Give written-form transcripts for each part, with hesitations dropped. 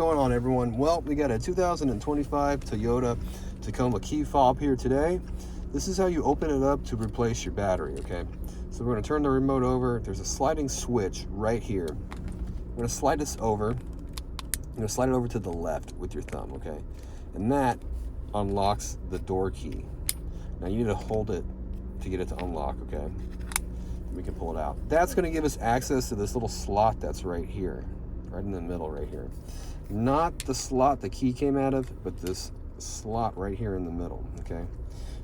What's going on, everyone? Well, we got a 2025 Toyota Tacoma key fob here today. This is how you open it up to replace your battery, okay? So we're going to turn the remote over. There's a sliding switch right here. We're going to slide this over. You're going to slide it over to the left with your thumb, okay? And that unlocks the door key. Now you need to hold it to get it to unlock, okay? We can pull it out. That's going to give us access to this little slot that's right here, right in the middle right here. Not the slot the key came out of, but this slot right here in the middle, okay?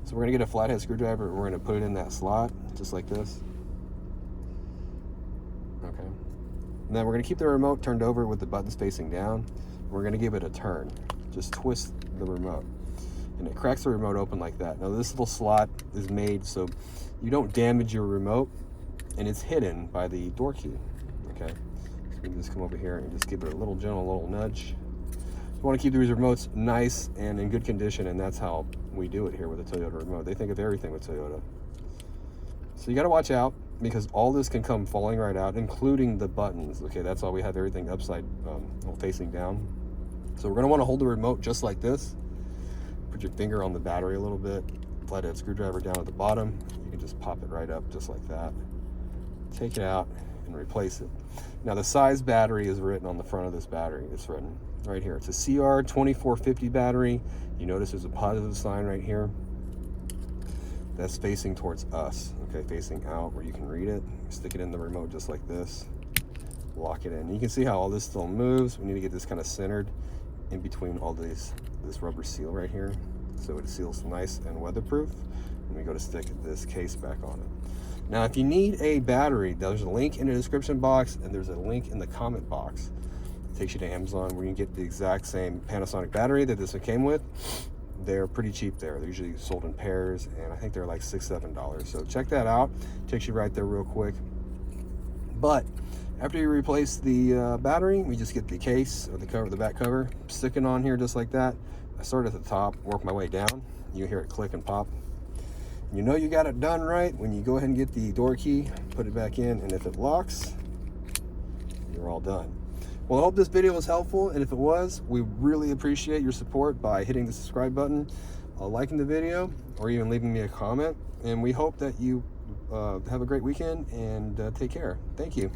So we're gonna get a flathead screwdriver and we're gonna put it in that slot, just like this. Okay. And then we're gonna keep the remote turned over with the buttons facing down. We're gonna give it a turn. Just twist the remote. And it cracks the remote open like that. Now this little slot is made so you don't damage your remote, and it's hidden by the door key, okay? So we can just come over here and just give it a little gentle nudge. You want to keep these remotes nice and in good condition, and that's how we do it here with the Toyota remote. They think of everything with Toyota. So you got to watch out, because all this can come falling right out, including the buttons. Okay, that's why we have everything upside, facing down. So we're going to want to hold the remote just like this. Put your finger on the battery a little bit, flathead screwdriver down at the bottom. You can just pop it right up just like that. Take it out and replace it. Now the size battery is written on the front of this battery. It's written right here. It's a CR2450 battery. You notice there's a positive sign right here. That's facing towards us, okay, facing out where you can read it. Stick it in the remote just like this. Lock it in. You can see how all this still moves. We need to get this kind of centered in between all this rubber seal right here, so it seals nice and weatherproof. And we go to stick this case back on it. Now, if you need a battery, there's a link in the description box and there's a link in the comment box. It takes you to Amazon where you can get the exact same Panasonic battery that this one came with. They're pretty cheap there. They're usually sold in pairs, and I think they're like $6, $7. So check that out. Takes you right there real quick. But after you replace the battery, we just get the case or the cover, the back cover, stick it on here just like that. I start at the top, work my way down. You hear it click and pop. You know you got it done right when you go ahead and get the door key, put it back in, and if it locks, you're all done. Well, I hope this video was helpful, and if it was, we really appreciate your support by hitting the subscribe button, liking the video, or even leaving me a comment. And we hope that you have a great weekend and take care. Thank you.